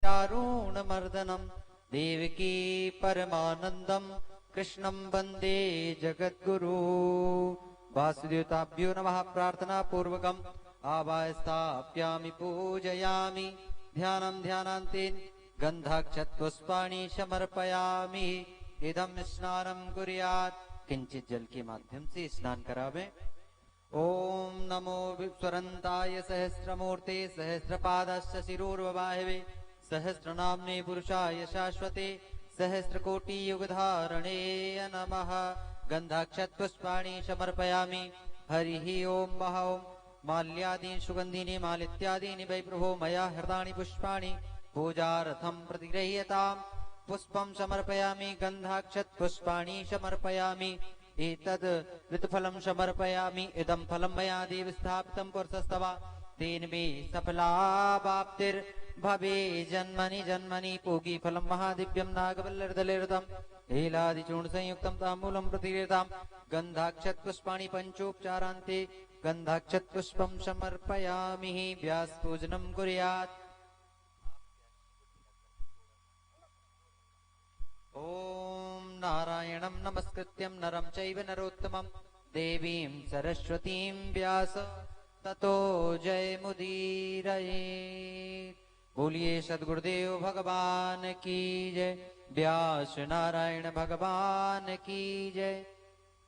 दारुणमर्दनम् देवकी परमानन्दम् कृष्णं वन्दे जगद्गुरु। वासुदेवताभ्यो नमः। प्रार्थना पूर्वकम् आवाहयामि पूजयामि। ध्यानं ध्यानान्तेन गन्धाक्षतपुष्पाणि समर्पयामि। इदं स्नानं कुर्यात्। किंचित जल के माध्यम से स्नान करावे। ओम नमो विस्वरन्ताय सहस्रमूर्ते सहस्रपादस्य शिरोर्ववाहवे सहस्रनाम्ने पुरुषाय शाश्वते सहस्रकोटियुगधारणे नमः। गन्धाक्षतपुष्पाणि समर्पयामि। हरिः ओम महा ओम। माल्यादीनि सुगन्धिनि मालित्यादीनि वै प्रभो मया हृतानि पुष्पाणि पूजार्थं प्रतिगृह्यताम्। पुष्पं समर्पयामि। गन्धाक्षतपुष्पाणि समर्पयामि। एतद् ऋतुफलं समर्पयामि। इदं फलं मया देव स्थापितं पुरुषस्तव तेन मे सफलावाप्तिर्भवे जन्मनि जन्मनि। पूगीफलं महादिव्यं नागवल्लरिदलेरतं हेलादिचूर्णसंयुक्तं ताम्बूलं प्रतिगृह्यताम्। गन्धाक्षतपुष्पाणि पञ्चोपचारान्ते गन्धाक्षतपुष्पं समर्पयामि। व्यासपूजनं कुर्यात्। ओम नारायणं नमस्कृत्यं नरं चैव नरोत्तमं देवीं सरस्वतीं व्यास ततो जयमुदीरये। बोलिए सद्गुरुदेव भगवान की जय। व्यास नारायण भगवान की जय।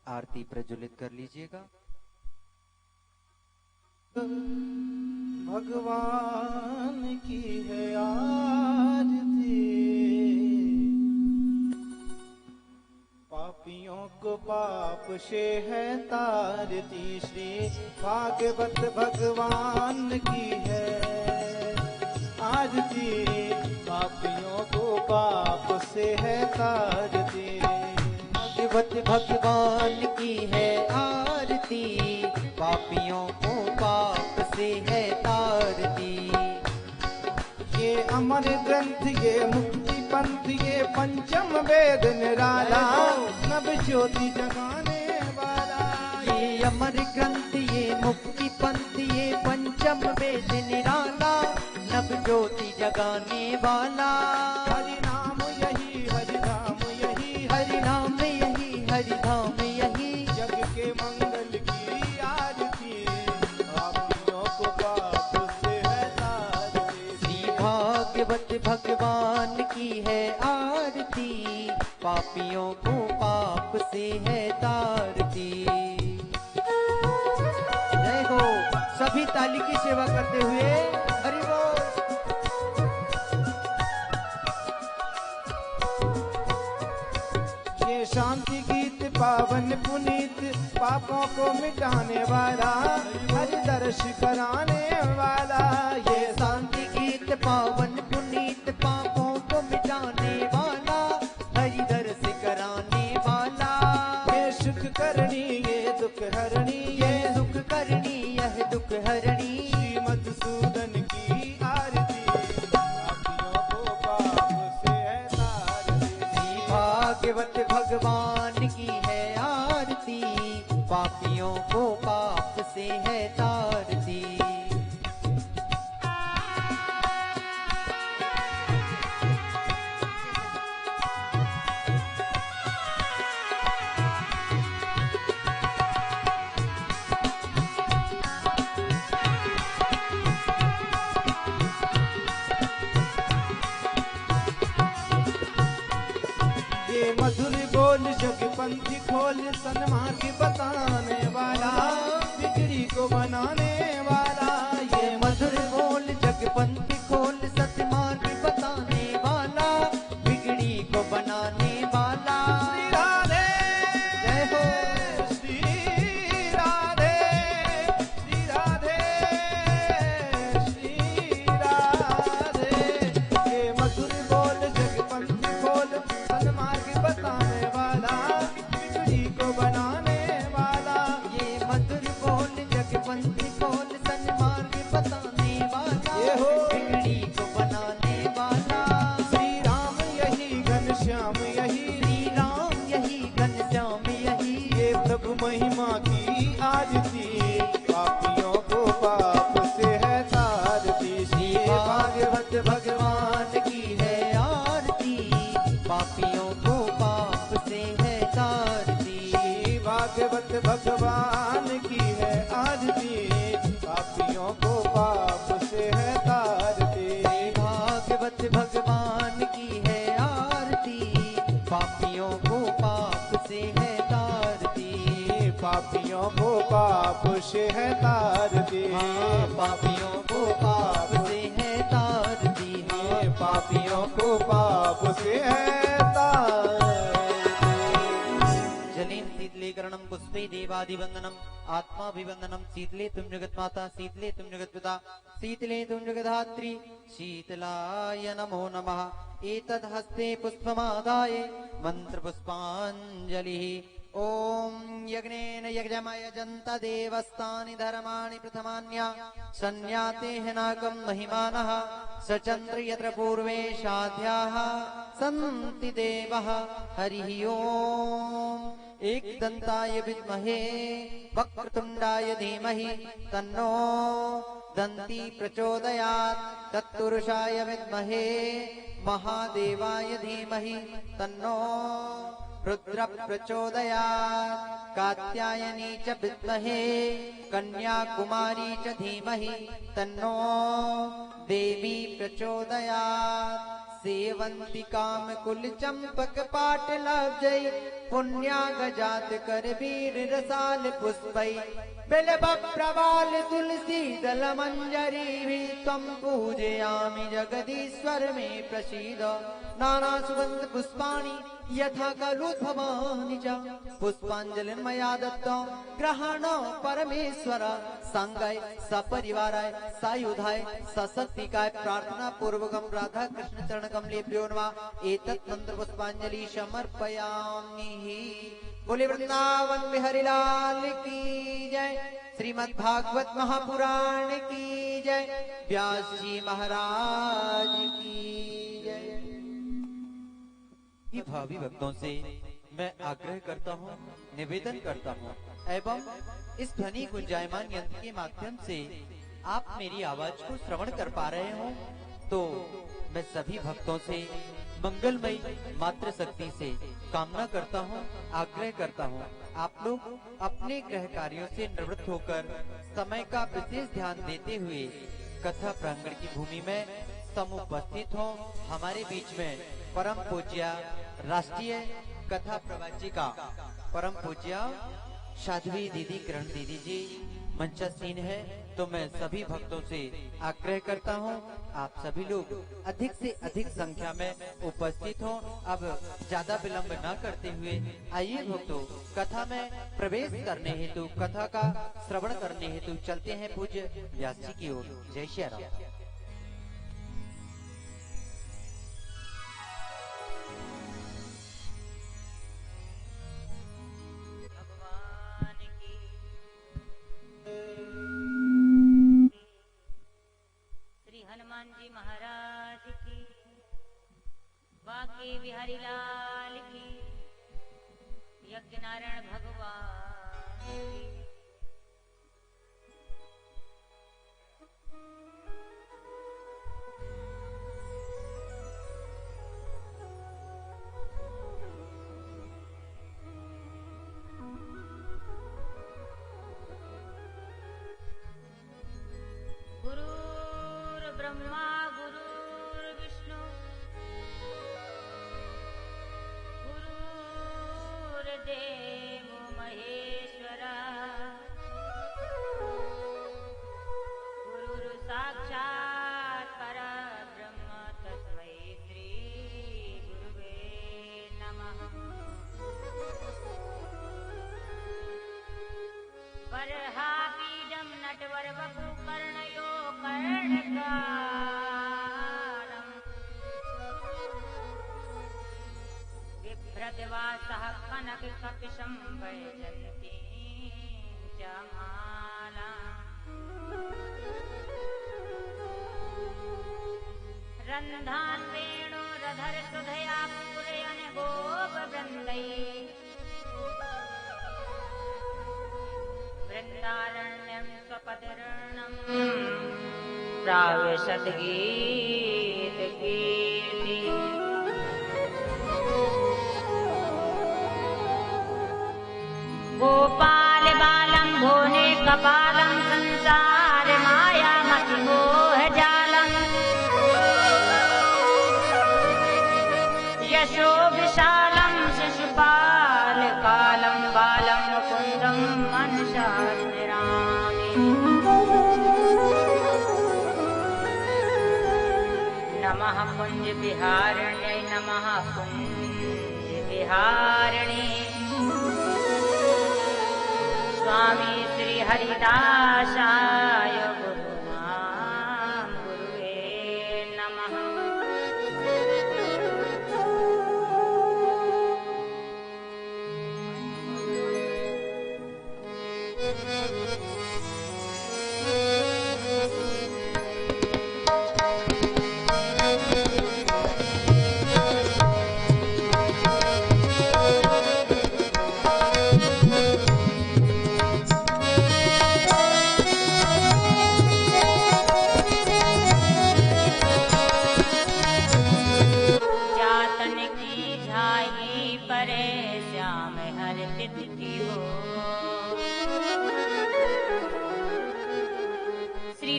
आरती प्रज्वलित कर लीजिएगा। भगवान की है आरती। पापियों को पाप से है तारती। श्री भागवत भगवान की है आरती। पापियों को पाप से है तारती। भागवत भगवान की है आरती। पापियों को पाप से है तारती। ये अमर ग्रंथ ये मुक्ति पंथ ये पंचम वेद निराला नव ज्योति जगाने वाला। ये अमर ग्रंथ ये मुक्ति पंथ ये पंचम वेद निराला नव ज्योति जगाने वाला। हरि नाम यही हरि धाम यही हरि नाम यही हरि धाम यही। जग के मंगल की आरती। पापियों को पाप से है तारती। श्री भागवत भगवान की है आरती। पापियों को पाप से है तारती। जय हो। सभी ताली की सेवा करते हुए हरि बोल। ये शांति गीत पावन पुनीत पापों को मिटाने वाला हरि दर्श कराने वाला। ये शांति गीत पावन पुनीत पापों को मिटाने वाला हरि दर्श कराने वाला। ये सुख करनी ये दुख हरणी ये सुख करनी यह दुख हरणी। श्री मधुसूदन की आरती। पापियों को पाप से है तारती। श्री भागवत भगवान की है आरती। पापियों को पाप से है तारती। ये मधुर बोल जग पंथी खोल सन्मार्ग बताने वाला बिगड़ी को बनाने वाला। ये मधुर बोल जगपंथी खोल सतमार्ग बताने वाला बिगड़ी को बनाने वाला। श्री राधे जय हो। श्री राधे श्री राधे श्री राधे। ये मधुर बोल जग पंथी खोल सन्मार्ग बताने वाला बिगड़ी को बनाने वाला। ये मधुर बोल जगपंथी खोल सन्मार्ग बताने वाला ये हो। बिगड़ी पाप से है तार दी। हाँ, पापियों को पाप से है तार दी। हाँ, पापियों को पाप से है तार दी। जलेन शीतलीकरणम पुष्पे देवादिवंदनम आत्माभिवंदनम शीतले तुम जगत माता शीतले तुम जगत पिता शीतले तुम जगधात्री शीतलाय नमो नमः। एतद् हस्ते पुष्पमादाय मंत्र पुष्पांजलिः। ओम यज्ञेन यज्ञमय जन्त देवस्तानि धर्माणि प्रथमान्या संज्ञाते नाकं महिमानः सचन्द्र यत्र पूर्वे साध्याः सन्ति देवः। हरिः ओम। एकदन्ताय विद्महे वक्रतुण्डाय धीमहि तन्नो दन्ती प्रचोदयात्। तत्पुरुषाय विद्महे महादेवाय धीमहि तन्नो रुद्र प्रचोदयात्। कात्यायनी च विद्महे कन्याकुमारी च धीमहि तन्नो देवी प्रचोदयात्। सेवन्ति काम कुल चंपक पाटलाब्जै पुण्या गजात कर वीर रसाल पुष्पै बिल्व प्रवाल तुलसी दल मंजरी त्वं पूजयामि जगदीश्वर मे प्रसीद। नाना सुगंध पुष्पाणि यथा कलुद्भवानि च पुष्पांजलिं मया दत्तं ग्रहण परमेश्वर। संगाय सपरिवाराय सायुधाय सशक्तिकाय प्रार्थना पूर्वकं राधा कृष्ण चरण कमले प्रियो नमः। एतत् मंत्र पुष्पांजलि समर्पयामि। बोले वृंदावन बिहारी लाल की जय। श्रीमद् भागवत महापुराण की जय। व्यास जी महाराज की जय। ये भावी भक्तों से मैं आग्रह करता हूँ, निवेदन करता हूँ एवं इस ध्वनि गुंजायमान यंत्र के माध्यम से आप मेरी आवाज को श्रवण कर पा रहे हो तो मैं सभी भक्तों से मंगलमय मातृ शक्ति से कामना करता हूँ, आग्रह करता हूँ आप लोग अपने गृह कार्यों से निवृत्त होकर समय का विशेष ध्यान देते हुए कथा प्रांगण की भूमि में समुपस्थित हो। हमारे बीच में परम पूज्य राष्ट्रीय कथा प्रवाचिका परम पूज्य साध्वी दीदी किरण दीदी जी मंचासीन है, तो मैं सभी भक्तों से आग्रह करता हूं आप सभी लोग अधिक से अधिक संख्या में उपस्थित हों। अब ज्यादा विलंब न करते हुए आइए भक्तों कथा में प्रवेश करने हेतु, कथा का श्रवण करने हेतु चलते हैं पूज्य व्यास जी की ओर। जय श्री राम। हनुमान जी महाराज की, बांके बिहारी लाल की, यज्ञ नारायण भगवान की। ब्रह्मा गुरुर्विष्णु गुरुर्देवो महेश्वरा गुरुर् साक्षात् परब्रह्म तस्मै श्री गुरुवे नमः। बर्हापीडं नटवरवपु कर्णयो कर्णकारम् बिभ्रद्वासः कनककपिशं वैजयन्तीं च मालाम्। रन्ध्रान् वेणुरधरसुधया पूरयन् गोपवृन्दैः वृन्दारण्यं स्वपदर्णम् प्राविशद्गीतकीर्ति। गोपाल बालं भुवने कपालं संसार मायामतिमोहजालम् यशो विशालं शिशुपाल कालं बालं मुकुन्दं मनसार कुंज विहारिण्यै नमः कुंज विहारिणे स्वामी श्री हरिदासाय गुरुनाम गुरुवे नमः।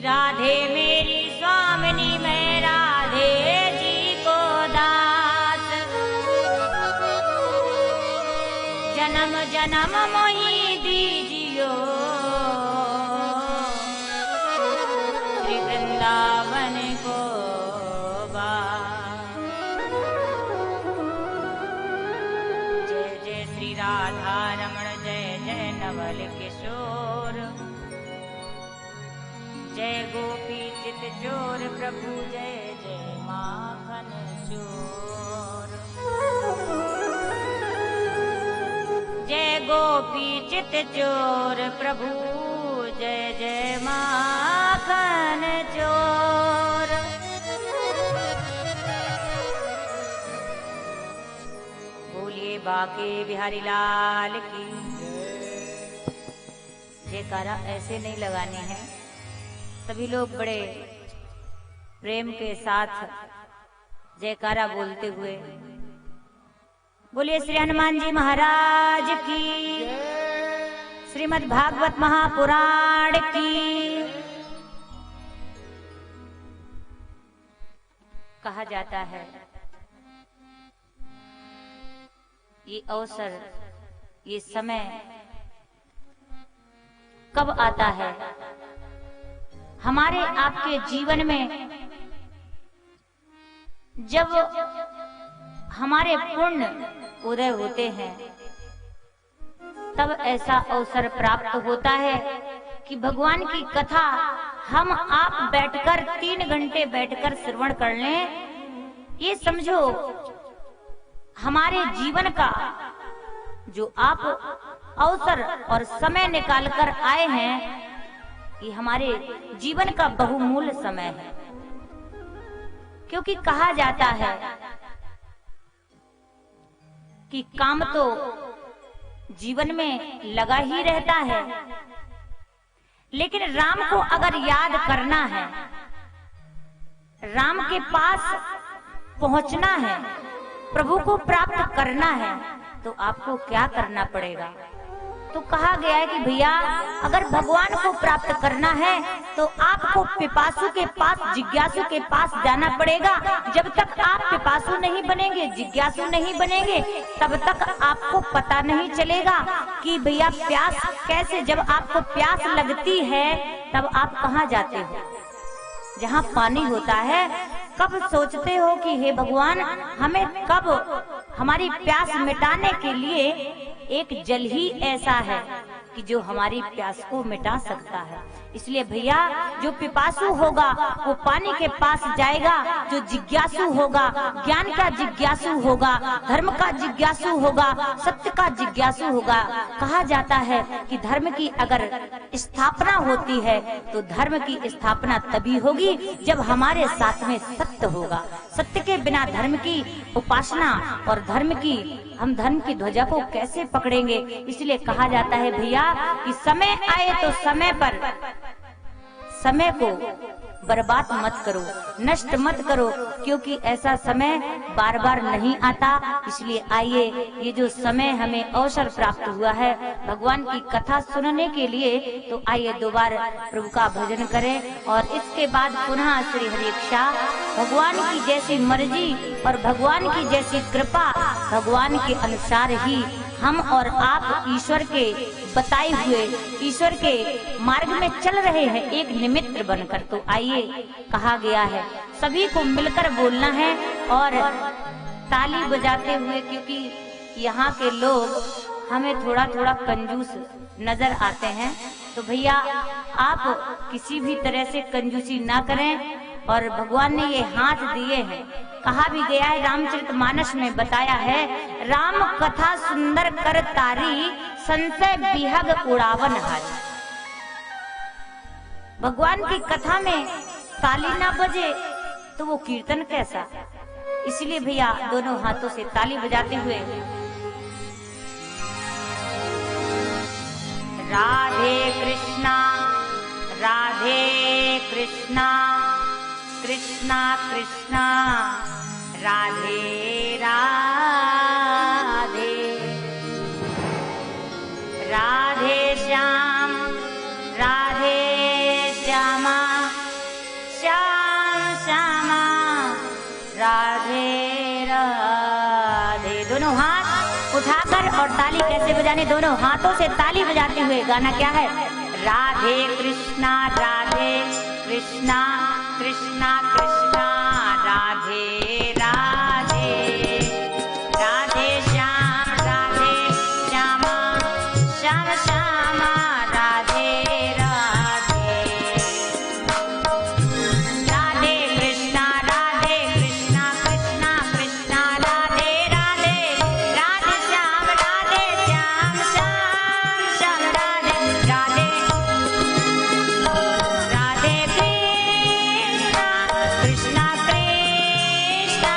राधे मेरी स्वामिनी मैं राधे जी को दास, जन्म जन्म मोही दीजियो श्री वृंदावन को बास। जय जय श्री राधा रमण जय जय नवल किशोर, जय गोपी चित चोर प्रभु जय जय माखन चोर। जय गोपी चित चोर प्रभु जय जय माखन चोर। बोलिए बाके बिहारी लाल की। जयकारा ऐसे नहीं लगाने हैं, सभी लोग बड़े प्रेम के साथ जयकारा बोलते हुए बोलिए श्री हनुमान जी महाराज की, श्रीमद् भागवत महापुराण की। कहा जाता है ये अवसर, ये समय कब आता है हमारे आपके जीवन में, जब हमारे पुण्य उदय होते हैं तब ऐसा अवसर प्राप्त होता है कि भगवान की कथा हम आप बैठकर 3 घंटे बैठकर श्रवण कर लें। ये समझो हमारे जीवन का जो आप अवसर और समय निकाल कर आए हैं, ये हमारे जीवन का बहुमूल्य समय है। क्योंकि कहा जाता है कि काम तो जीवन में लगा ही रहता है, लेकिन राम को अगर याद करना है, राम के पास पहुंचना है, प्रभु को प्राप्त करना है, तो आपको क्या करना पड़ेगा? तो कहा गया है कि भैया अगर भगवान को प्राप्त करना है तो आपको पिपासु के पास, जिज्ञासु के पास जाना पड़ेगा। जब तक आप पिपासु नहीं बनेंगे, जिज्ञासु नहीं बनेंगे, तब तक आपको पता नहीं चलेगा कि भैया प्यास कैसे। जब आपको प्यास लगती है तब आप कहाँ जाते हो? जहाँ पानी होता है। कब सोचते हो कि हे भगवान हमें कब हमारी प्यास मिटाने के लिए एक जल ही ऐसा है कि जो हमारी प्यास को मिटा सकता है। इसलिए भैया जो पिपासु होगा वो पानी के पास जाएगा, जो जिज्ञासु होगा, ज्ञान का जिज्ञासु होगा, धर्म का जिज्ञासु होगा, सत्य का जिज्ञासु होगा। कहा जाता है कि धर्म की अगर स्थापना होती है तो धर्म की स्थापना तभी होगी जब हमारे साथ में सत्य होगा। सत्य के बिना धर्म की उपासना और हम धर्म की ध्वजा को कैसे पकड़ेंगे? इसलिए कहा जाता है भैया कि समय आए तो समय पर समय को बर्बाद मत करो, नष्ट मत करो, क्योंकि ऐसा समय बार बार नहीं आता। इसलिए आइए ये जो समय हमें अवसर प्राप्त हुआ है भगवान की कथा सुनने के लिए, तो आइए 2 बार प्रभु का भजन करें और इसके बाद पुनः श्री हरि इच्छा, भगवान की जैसी मर्जी और भगवान की जैसी कृपा, भगवान के अनुसार ही हम और आप ईश्वर के बताए हुए, ईश्वर के मार्ग में चल रहे हैं एक निमित्त बनकर। तो आइए, कहा गया है सभी को मिलकर बोलना है और ताली बजाते हुए, क्योंकि यहाँ के लोग हमें थोड़ा थोड़ा कंजूस नजर आते हैं। तो भैया आप किसी भी तरह से कंजूसी ना करें। और भगवान ने ये हाथ दिए हैं, कहा भी गया है, रामचरितमानस में बताया है, राम कथा सुंदर कर तारी, संशय बिहग उड़ावन हारी। भगवान की कथा में ताली ना बजे तो वो कीर्तन कैसा। इसलिए भैया दोनों हाथों से ताली बजाते हुए राधे कृष्णा कृष्णा कृष्णा राधे राधे, राधे श्याम श्यामा, श्याम श्यामा राधे राधे। दोनों हाथ उठाकर और ताली कैसे बजाने, दोनों हाथों से ताली बजाते हुए गाना क्या है, राधे कृष्णा कृष्णा कृष्णा राधे राधे, राधे श्याम श्यामा, श्याम श्यामा राधे राधे, राधे कृष्णा कृष्णा कृष्णा राधे राधे, राधे श्याम श्याम श्याम राधे राधे, राधे कृष्णा कृष्णा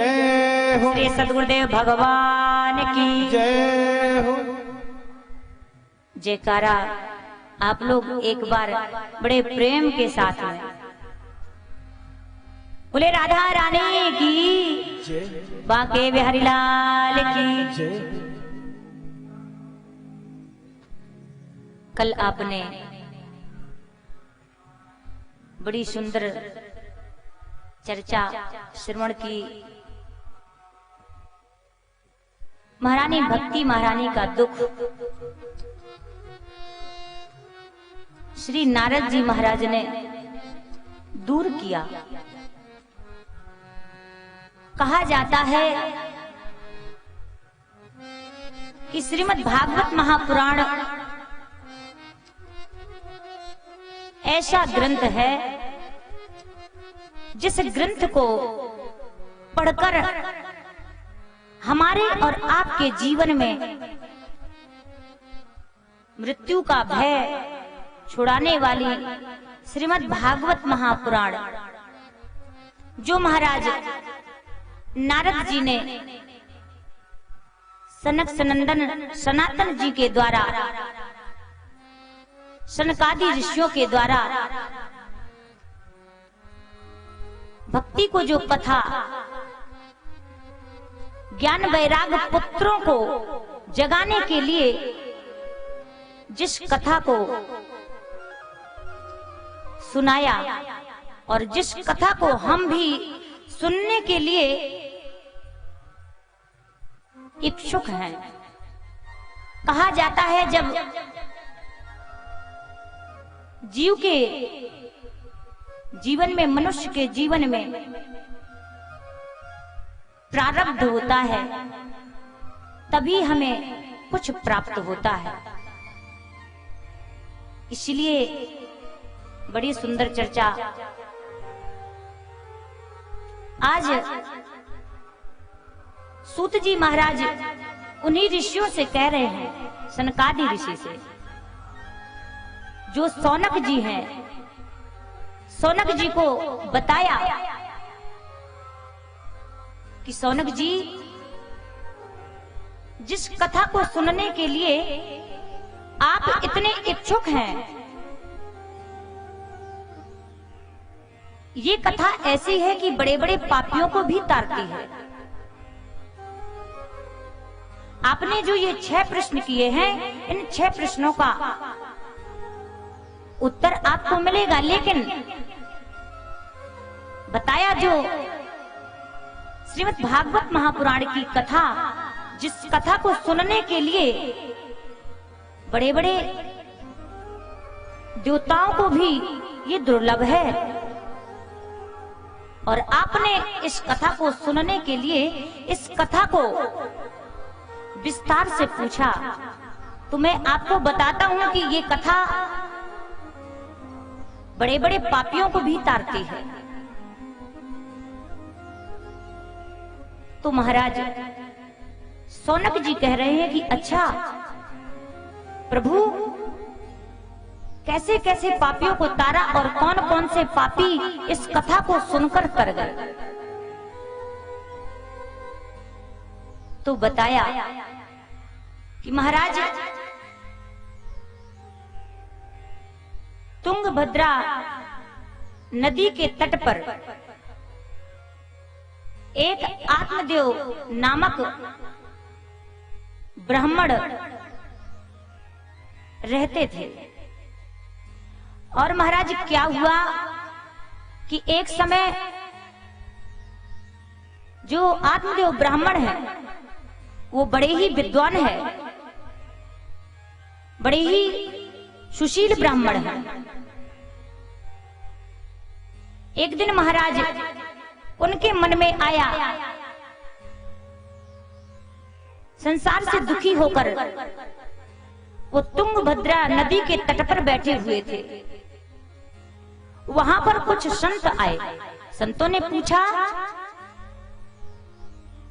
जय हो, श्री सद्गुरुदेव भगवान की जय हो। जयकारा आप लोग एक बार बड़े प्रेम के साथ में बोले राधा रानी की जय, बांके बिहारी लाल की। जय। कल आपने बड़ी सुंदर चर्चा श्रवण की। महारानी भक्ति महारानी का दुख श्री नारद जी महाराज ने दूर किया। कहा जाता है कि श्रीमद् भागवत महापुराण ऐसा ग्रंथ है जिस ग्रंथ को पढ़कर हमारे और आपके जीवन में मृत्यु का भय छुड़ाने वाली श्रीमद् भागवत महापुराण, जो महाराज नारद जी ने सनक सनंदन सनातन जी के द्वारा, सनकादि ऋषियों के द्वारा भक्ति को जो कथा ज्ञान वैराग पुत्रों को जगाने के लिए जिस कथा को सुनाया और जिस कथा को हम भी सुनने के लिए इच्छुक हैं। कहा जाता है जब जीव के जीवन में, मनुष्य के जीवन में प्रारब्ध होता है तभी हमें कुछ प्राप्त होता है। इसलिए बड़ी सुंदर चर्चा आज सूत जी महाराज उन्हीं ऋषियों से कह रहे हैं, सनकादि ऋषि से, जो सौनक जी हैं। सौनक जी को बताया कि सौनक जी, जिस कथा को सुनने के लिए आप इतने इच्छुक हैं, ये कथा ऐसी है कि बड़े बड़े पापियों को भी तारती है। आपने जो ये 6 प्रश्न किए हैं, इन 6 प्रश्नों का उत्तर आपको मिलेगा, लेकिन बताया जो श्रीमद् भागवत महापुराण की कथा, जिस कथा को सुनने के लिए बड़े बड़े देवताओं को भी ये दुर्लभ है, और आपने इस कथा को सुनने के लिए इस कथा को विस्तार से पूछा, तो मैं आपको बताता हूं कि ये कथा बड़े बड़े पापियों को भी तारती है। तो महाराज सौनक जी कह रहे हैं कि अच्छा प्रभु, कैसे कैसे पापियों को तारा और कौन कौन से पापी इस कथा को सुनकर तर गए। तो बताया कि महाराज तुंगभद्रा नदी के तट पर एक आत्मदेव नामक ब्राह्मण रहते थे। और महाराज क्या हुआ कि एक समय जो आत्मदेव ब्राह्मण है वो बड़े ही विद्वान है, बड़े ही सुशील ब्राह्मण है। एक दिन महाराज उनके मन में आया, संसार से दुखी होकर वो तुंगभद्रा नदी के तट पर बैठे हुए थे। वहां पर कुछ संत आए। संतों ने पूछा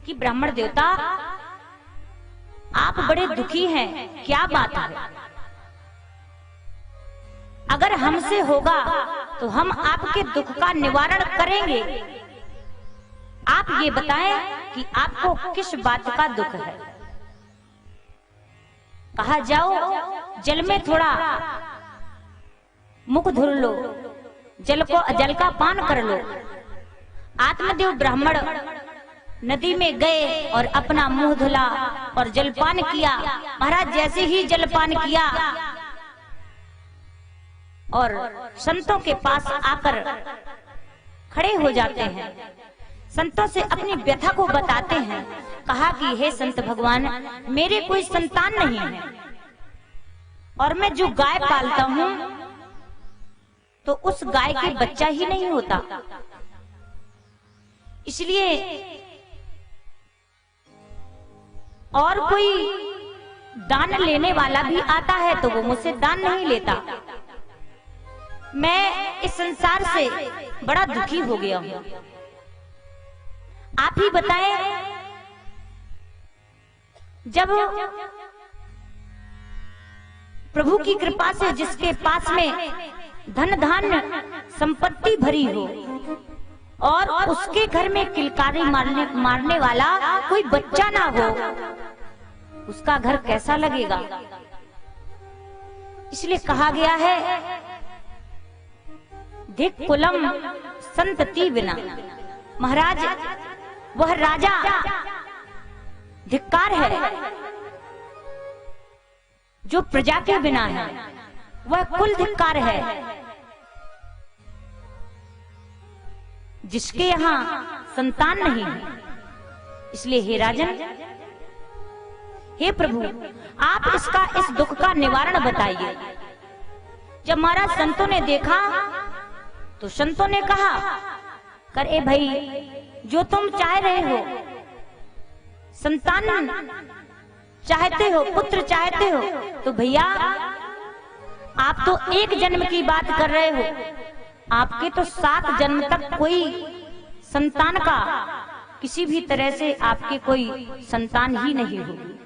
कि ब्राह्मण देवता, आप बड़े दुखी हैं, क्या बात है? अगर हमसे होगा तो हम आपके दुख का निवारण करेंगे, आप ये बताएं कि आपको किस बात का दुख है। कहा जाओ जल में थोड़ा मुख धुल लो, जल का पान कर लो। आत्मदेव ब्राह्मण नदी में गए और अपना मुंह धुला और जलपान किया। महाराज जैसे ही जलपान किया और संतों के पास आकर खड़े हो जाते हैं, संतों से अपनी व्यथा को बताते हैं। कहा कि हे संत भगवान, मेरे कोई संतान नहीं है और मैं जो गाय पालता हूं तो उस गाय के बच्चा ही नहीं होता, इसलिए और कोई दान लेने वाला भी आता है तो वो मुझसे दान नहीं लेता। मैं इस संसार से बड़ा दुखी हो गया हूं। आप ही बताएं, जब प्रभु की कृपा से जिसके पास में धन धान्य संपत्ति भरी हो और उसके घर में किलकारी मारने वाला कोई बच्चा ना हो, उसका घर कैसा लगेगा। इसलिए कहा गया है, धिक कुलम संतति बिना। महाराज वह राजा धिक्कार है जो प्रजा के बिना है, वह कुल धिक्कार है जिसके यहाँ संतान नहीं है। इसलिए हे राजन, हे प्रभु, आप इस दुख का निवारण बताइए। जब महाराज संतों ने देखा तो संतों ने कहा, कर ए भाई, जो तुम चाह रहे हो, संतान चाहते हो, पुत्र चाहते हो, तो भैया आप तो एक जन्म की बात कर रहे हो, आपके तो 7 जन्म तक कोई संतान का किसी भी तरह से आपके कोई संतान ही नहीं होगी।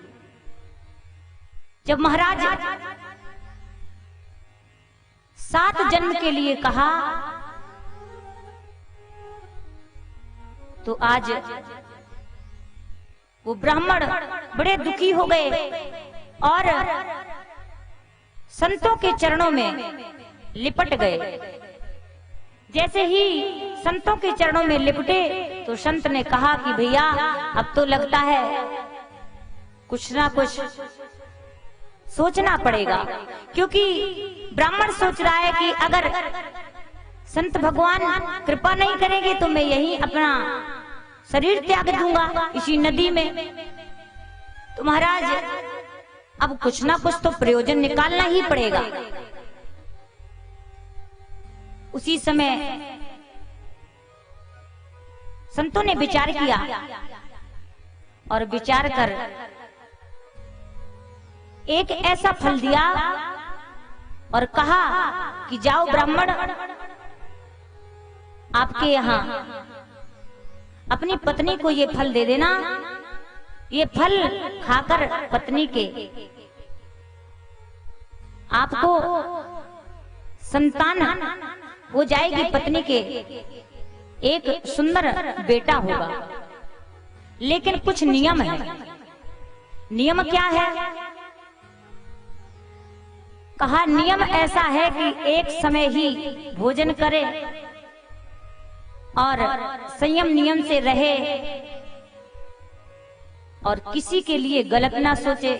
जब महाराज 7 जन्म के लिए कहा तो आज वो ब्राह्मण बड़े दुखी हो गए और संतों के चरणों में लिपट गए। जैसे ही संतों के चरणों में लिपटे तो संत ने कहा कि भैया अब तो लगता है कुछ ना कुछ सोचना पड़ेगा, क्योंकि ब्राह्मण सोच रहा है कि अगर संत भगवान कृपा नहीं करेंगे तो मैं यही अपना शरीर त्याग दूंगा इसी नदी में। तो महाराज अब कुछ ना कुछ तो प्रयोजन निकालना ही पड़ेगा। उसी समय संतों ने विचार किया और विचार कर एक ऐसा फल दिया और कहा कि जाओ ब्राह्मण, आपके यहाँ अपनी पत्नी को ये फल दे देना, ये फल खाकर पत्नी के आपको संतान हो जाएगी, पत्नी के एक सुंदर बेटा होगा। लेकिन कुछ नियम है। नियम क्या है? कहा नियम ऐसा है कि एक समय ही भोजन करे और संयम नियम से रहे और किसी के लिए गलत ना सोचे।